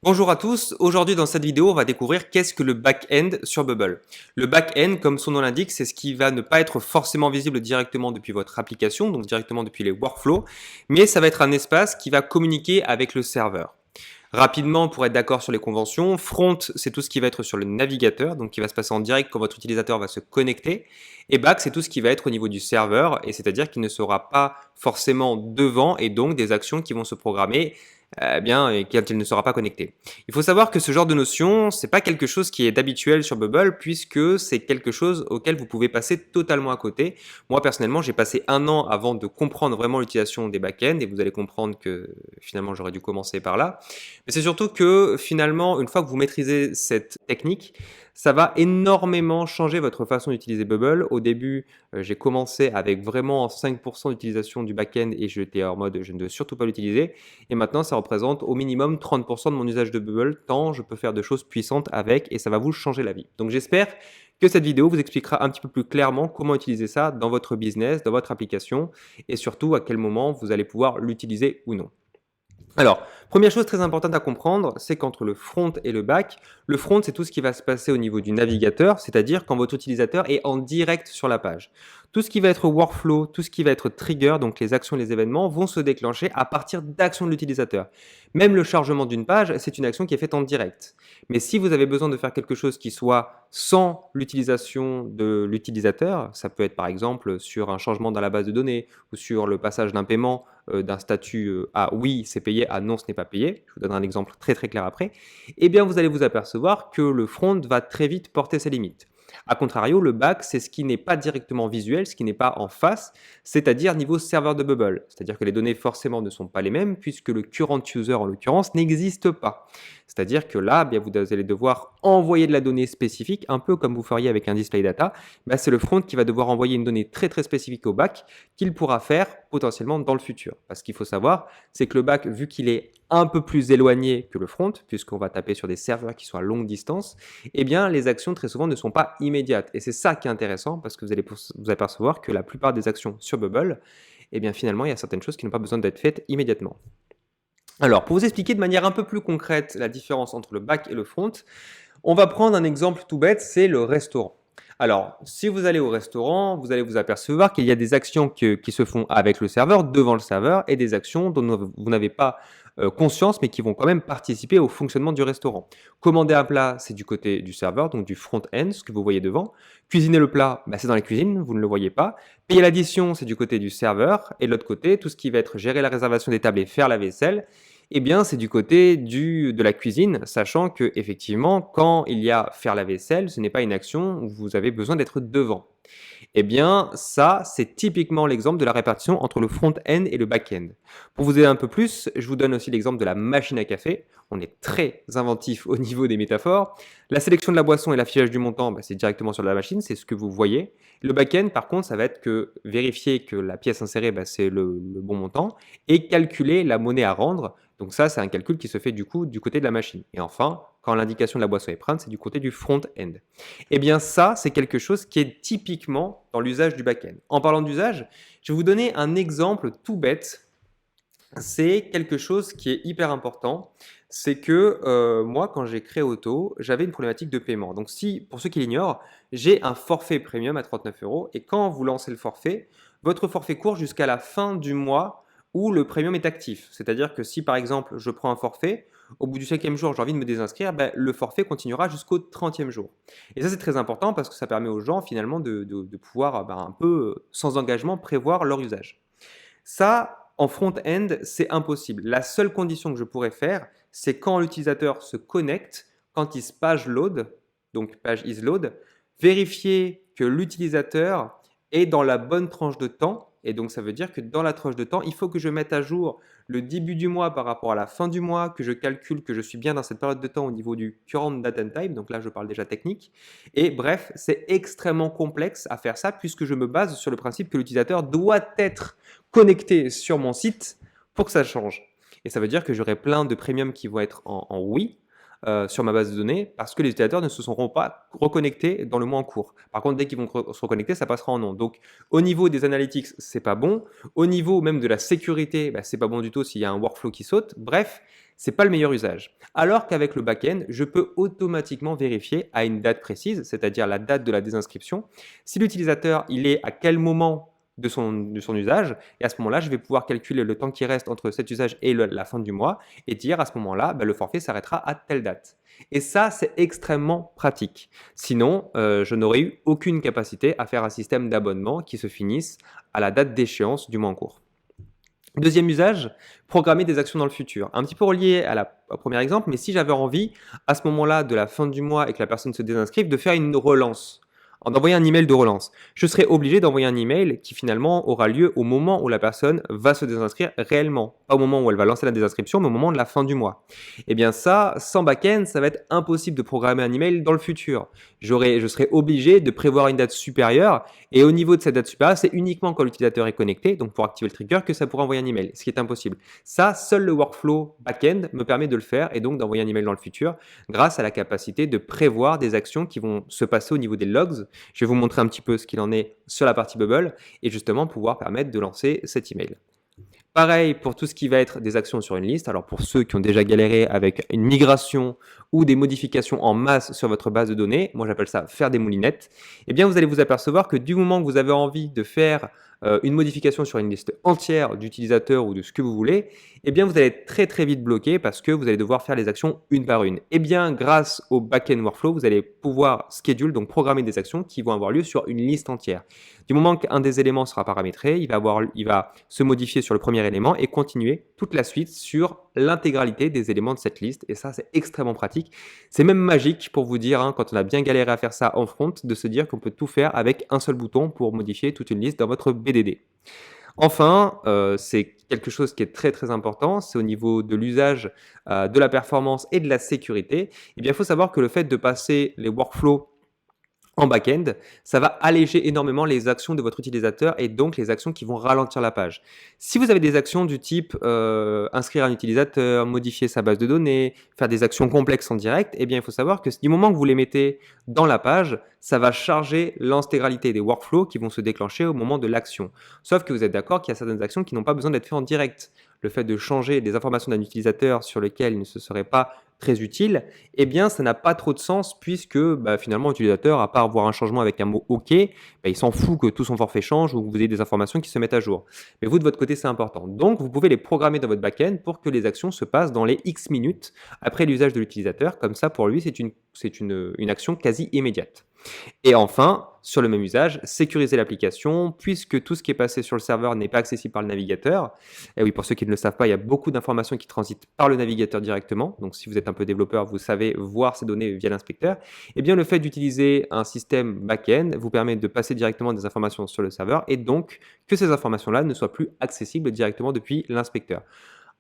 Bonjour à tous, aujourd'hui dans cette vidéo on va découvrir qu'est-ce que le back-end sur Bubble. Le back-end, comme son nom l'indique, c'est ce qui va ne pas être forcément visible directement depuis votre application, donc directement depuis les workflows, mais ça va être un espace qui va communiquer avec le serveur. Rapidement, pour être d'accord sur les conventions, front, c'est tout ce qui va être sur le navigateur, donc qui va se passer en direct quand votre utilisateur va se connecter. Et back, c'est tout ce qui va être au niveau du serveur, et c'est-à-dire qu'il ne sera pas forcément devant, et donc des actions qui vont se programmer et quand il ne sera pas connecté. Il faut savoir que ce genre de notion, c'est pas quelque chose qui est d'habituel sur Bubble, puisque c'est quelque chose auquel vous pouvez passer totalement à côté. Moi, personnellement, j'ai passé un an avant de comprendre vraiment l'utilisation des back-ends, et vous allez comprendre que finalement, j'aurais dû commencer par là. Mais c'est surtout que finalement, une fois que vous maîtrisez cette technique, ça va énormément changer votre façon d'utiliser Bubble. Au début, j'ai commencé avec vraiment 5% d'utilisation du back-end et j'étais en mode je ne veux surtout pas l'utiliser. Et maintenant, ça représente au minimum 30% de mon usage de Bubble, tant je peux faire de choses puissantes avec et ça va vous changer la vie. Donc j'espère que cette vidéo vous expliquera un petit peu plus clairement comment utiliser ça dans votre business, dans votre application et surtout à quel moment vous allez pouvoir l'utiliser ou non. Alors, première chose très importante à comprendre, c'est qu'entre le front et le front, c'est tout ce qui va se passer au niveau du navigateur, c'est-à-dire quand votre utilisateur est en direct sur la page. Tout ce qui va être workflow, tout ce qui va être trigger, donc les actions et les événements, vont se déclencher à partir d'actions de l'utilisateur. Même le chargement d'une page, c'est une action qui est faite en direct. Mais si vous avez besoin de faire quelque chose qui soit sans l'utilisation de l'utilisateur, ça peut être par exemple sur un changement dans la base de données ou sur le passage d'un paiement d'un statut à oui, c'est payé, à non, ce n'est pas payé, je vous donnerai un exemple très très clair après, eh bien vous allez vous apercevoir que le front va très vite porter ses limites. A contrario, le back, c'est ce qui n'est pas directement visuel, ce qui n'est pas en face, c'est-à-dire niveau serveur de Bubble. C'est-à-dire que les données forcément ne sont pas les mêmes puisque le current user en l'occurrence n'existe pas. C'est-à-dire que là, bien, vous allez devoir envoyer de la donnée spécifique, un peu comme vous feriez avec un display data. C'est le front qui va devoir envoyer une donnée très très spécifique au back qu'il pourra faire potentiellement dans le futur. Parce qu'il faut savoir, c'est que le back, vu qu'il est un peu plus éloigné que le front, puisqu'on va taper sur des serveurs qui sont à longue distance, eh bien les actions très souvent ne sont pas immédiates. Et c'est ça qui est intéressant parce que vous allez vous apercevoir que la plupart des actions sur Bubble, eh bien finalement il y a certaines choses qui n'ont pas besoin d'être faites immédiatement. Alors pour vous expliquer de manière un peu plus concrète la différence entre le back et le front, on va prendre un exemple tout bête, c'est le restaurant. Alors, si vous allez au restaurant, vous allez vous apercevoir qu'il y a des actions qui se font avec le serveur, devant le serveur, et des actions dont vous n'avez pas conscience, mais qui vont quand même participer au fonctionnement du restaurant. Commander un plat, c'est du côté du serveur, donc du front-end, ce que vous voyez devant. Cuisiner le plat, c'est dans la cuisine, vous ne le voyez pas. Payer l'addition, c'est du côté du serveur. Et de l'autre côté, tout ce qui va être gérer la réservation des tables et faire la vaisselle, eh bien, c'est du côté de la cuisine, sachant que effectivement, quand il y a faire la vaisselle, ce n'est pas une action où vous avez besoin d'être devant. Eh bien, ça, c'est typiquement l'exemple de la répartition entre le front-end et le back-end. Pour vous aider un peu plus, je vous donne aussi l'exemple de la machine à café. On est très inventif au niveau des métaphores. La sélection de la boisson et l'affichage du montant, c'est directement sur la machine, c'est ce que vous voyez. Le back-end, par contre, ça va être que vérifier que la pièce insérée, c'est le bon montant et calculer la monnaie à rendre. Donc ça, c'est un calcul qui se fait du coup du côté de la machine. Et enfin, quand l'indication de la boisson est prête, c'est du côté du front-end. Eh bien ça, c'est quelque chose qui est typiquement dans l'usage du back-end. En parlant d'usage, je vais vous donner un exemple tout bête. C'est quelque chose qui est hyper important. C'est que moi, quand j'ai créé Auto, j'avais une problématique de paiement. Donc si, pour ceux qui l'ignorent, j'ai un forfait premium à 39 euros et quand vous lancez le forfait, votre forfait court jusqu'à la fin du mois où le premium est actif. C'est-à-dire que si par exemple je prends un forfait, au bout du 5e jour j'ai envie de me désinscrire, le forfait continuera jusqu'au 30e jour. Et ça c'est très important parce que ça permet aux gens finalement de pouvoir un peu sans engagement prévoir leur usage. Ça, en front-end, c'est impossible. La seule condition que je pourrais faire, c'est quand l'utilisateur se connecte, quand il se page load, donc page is load, vérifier que l'utilisateur est dans la bonne tranche de temps. Et donc, ça veut dire que dans la tranche de temps, il faut que je mette à jour le début du mois par rapport à la fin du mois, que je calcule que je suis bien dans cette période de temps au niveau du current date and time. Donc là, je parle déjà technique. Et bref, c'est extrêmement complexe à faire ça puisque je me base sur le principe que l'utilisateur doit être connecté sur mon site pour que ça change. Et ça veut dire que j'aurai plein de premiums qui vont être en oui sur ma base de données parce que les utilisateurs ne se seront pas reconnectés dans le mois en cours. Par contre, dès qu'ils vont se reconnecter, ça passera en non. Donc, au niveau des analytics, c'est pas bon. Au niveau même de la sécurité, c'est pas bon du tout s'il y a un workflow qui saute. Bref, C'est pas le meilleur usage. Alors qu'avec le back-end, je peux automatiquement vérifier à une date précise, c'est-à-dire la date de la désinscription, si l'utilisateur il est à quel moment de son usage, et à ce moment-là, je vais pouvoir calculer le temps qui reste entre cet usage et la fin du mois, et dire à ce moment-là, le forfait s'arrêtera à telle date. Et ça, c'est extrêmement pratique. Sinon, je n'aurais eu aucune capacité à faire un système d'abonnement qui se finisse à la date d'échéance du mois en cours. Deuxième usage, programmer des actions dans le futur. Un petit peu relié au premier exemple, mais si j'avais envie, à ce moment-là, de la fin du mois et que la personne se désinscrive, de faire une relance, d'envoyer un email de relance. Je serai obligé d'envoyer un email qui finalement aura lieu au moment où la personne va se désinscrire réellement. Pas au moment où elle va lancer la désinscription, mais au moment de la fin du mois. Et bien ça, sans back-end, ça va être impossible de programmer un email dans le futur. Je serai obligé de prévoir une date supérieure, et au niveau de cette date supérieure, c'est uniquement quand l'utilisateur est connecté, donc pour activer le trigger, que ça pourra envoyer un email, ce qui est impossible. Ça, seul le workflow back-end me permet de le faire, et donc d'envoyer un email dans le futur, grâce à la capacité de prévoir des actions qui vont se passer au niveau des logs. Je vais vous montrer un petit peu ce qu'il en est sur la partie Bubble, et justement pouvoir permettre de lancer cet email. Pareil pour tout ce qui va être des actions sur une liste. Alors pour ceux qui ont déjà galéré avec une migration ou des modifications en masse sur votre base de données, moi j'appelle ça faire des moulinettes, eh bien vous allez vous apercevoir que du moment que vous avez envie de faire une modification sur une liste entière d'utilisateurs ou de ce que vous voulez, eh bien vous allez être très très vite bloqué parce que vous allez devoir faire les actions une par une. Eh bien grâce au back-end workflow, vous allez pouvoir schedule, donc programmer des actions qui vont avoir lieu sur une liste entière. Du moment qu'un des éléments sera paramétré, il va se modifier sur le premier élément et continuer toute la suite sur l'intégralité des éléments de cette liste. Et ça, c'est extrêmement pratique. C'est même magique pour vous dire, quand on a bien galéré à faire ça en front, de se dire qu'on peut tout faire avec un seul bouton pour modifier toute une liste dans votre BDD. Enfin, c'est quelque chose qui est très très important, c'est au niveau de l'usage, de la performance et de la sécurité. Eh bien, il faut savoir que le fait de passer les workflows en back-end, ça va alléger énormément les actions de votre utilisateur et donc les actions qui vont ralentir la page. Si vous avez des actions du type inscrire un utilisateur, modifier sa base de données, faire des actions complexes en direct, eh bien il faut savoir que du moment que vous les mettez dans la page, ça va charger l'intégralité des workflows qui vont se déclencher au moment de l'action. Sauf que vous êtes d'accord qu'il y a certaines actions qui n'ont pas besoin d'être faites en direct. Le fait de changer des informations d'un utilisateur sur lesquelles il ne se serait pas très utile, eh bien ça n'a pas trop de sens puisque finalement l'utilisateur, à part voir un changement avec un mot OK, il s'en fout que tout son forfait change ou que vous ayez des informations qui se mettent à jour. Mais vous, de votre côté, c'est important. Donc, vous pouvez les programmer dans votre back-end pour que les actions se passent dans les X minutes après l'usage de l'utilisateur. Comme ça, pour lui, c'est une action quasi immédiate. Et enfin, sur le même usage, sécuriser l'application, puisque tout ce qui est passé sur le serveur n'est pas accessible par le navigateur. Et oui, pour ceux qui ne le savent pas, il y a beaucoup d'informations qui transitent par le navigateur directement. Donc, si vous êtes un peu développeur, vous savez voir ces données via l'inspecteur. Eh bien, le fait d'utiliser un système back-end vous permet de passer directement des informations sur le serveur et donc que ces informations-là ne soient plus accessibles directement depuis l'inspecteur.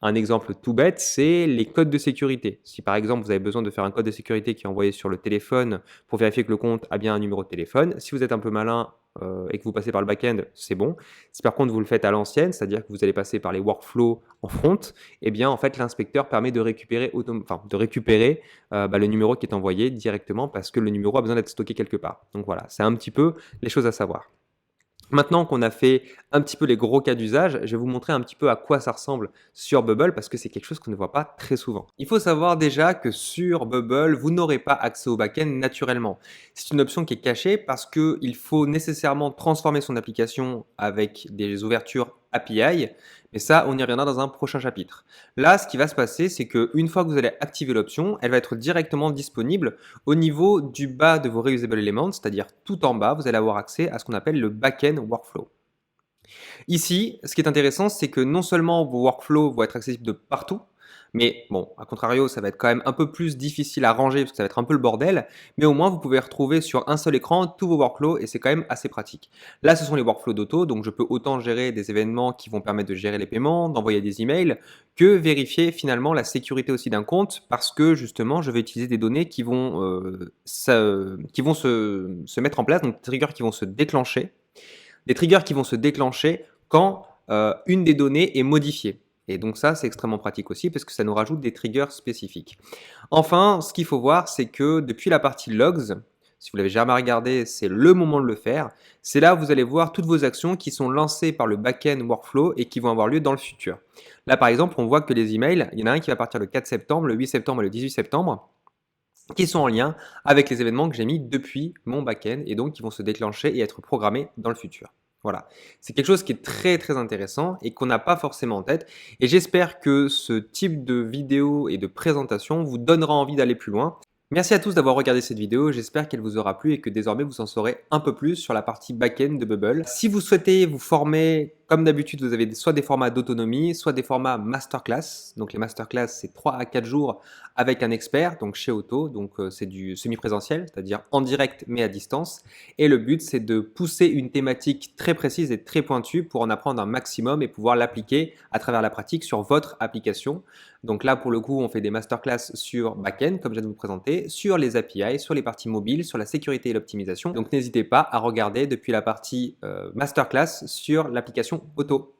Un exemple tout bête, c'est les codes de sécurité. Si par exemple vous avez besoin de faire un code de sécurité qui est envoyé sur le téléphone pour vérifier que le compte a bien un numéro de téléphone, si vous êtes un peu malin et que vous passez par le back-end, c'est bon. Si par contre vous le faites à l'ancienne, c'est-à-dire que vous allez passer par les workflows en front, eh bien en fait l'inspecteur permet de récupérer, le numéro qui est envoyé directement parce que le numéro a besoin d'être stocké quelque part. Donc voilà, c'est un petit peu les choses à savoir. Maintenant qu'on a fait un petit peu les gros cas d'usage, je vais vous montrer un petit peu à quoi ça ressemble sur Bubble parce que c'est quelque chose qu'on ne voit pas très souvent. Il faut savoir déjà que sur Bubble, vous n'aurez pas accès au back-end naturellement. C'est une option qui est cachée parce qu'il faut nécessairement transformer son application avec des ouvertures API, mais ça, on y reviendra dans un prochain chapitre. Là, ce qui va se passer, c'est qu'une fois que vous allez activer l'option, elle va être directement disponible au niveau du bas de vos reusable elements, c'est-à-dire tout en bas, vous allez avoir accès à ce qu'on appelle le back-end workflow. Ici, ce qui est intéressant, c'est que non seulement vos workflows vont être accessibles de partout, mais bon, à contrario, ça va être quand même un peu plus difficile à ranger parce que ça va être un peu le bordel, mais au moins vous pouvez retrouver sur un seul écran tous vos workflows et c'est quand même assez pratique. Là, ce sont les workflows d'auto, donc je peux autant gérer des événements qui vont permettre de gérer les paiements, d'envoyer des emails, que vérifier finalement la sécurité aussi d'un compte parce que justement, je vais utiliser des données qui vont se mettre en place, donc des triggers qui vont se déclencher. Des triggers qui vont se déclencher quand une des données est modifiée. Et donc ça, c'est extrêmement pratique aussi parce que ça nous rajoute des triggers spécifiques. Enfin, ce qu'il faut voir, c'est que depuis la partie logs, Si vous l'avez jamais regardé, c'est le moment de le faire. C'est là où vous allez voir toutes vos actions qui sont lancées par le back-end workflow et qui vont avoir lieu dans le futur. Là, par exemple, on voit que les emails, il y en a un qui va partir le 4 septembre, le 8 septembre et le 18 septembre, qui sont en lien avec les événements que j'ai mis depuis mon back-end et donc qui vont se déclencher et être programmés dans le futur. Voilà, c'est quelque chose qui est très très intéressant et qu'on n'a pas forcément en tête. Et j'espère que ce type de vidéo et de présentation vous donnera envie d'aller plus loin. Merci à tous d'avoir regardé cette vidéo, j'espère qu'elle vous aura plu et que désormais vous en saurez un peu plus sur la partie back-end de Bubble. Si vous souhaitez vous former, comme d'habitude, vous avez soit des formats d'autonomie, soit des formats masterclass. Donc les masterclass, c'est 3 à 4 jours avec un expert, donc chez Auto, donc c'est du semi-présentiel, c'est-à-dire en direct mais à distance. Et le but, c'est de pousser une thématique très précise et très pointue pour en apprendre un maximum et pouvoir l'appliquer à travers la pratique sur votre application. Donc là, pour le coup, on fait des masterclass sur back-end, comme je viens de vous présenter, sur les API, sur les parties mobiles, sur la sécurité et l'optimisation. Donc n'hésitez pas à regarder depuis la partie masterclass sur l'application Auto.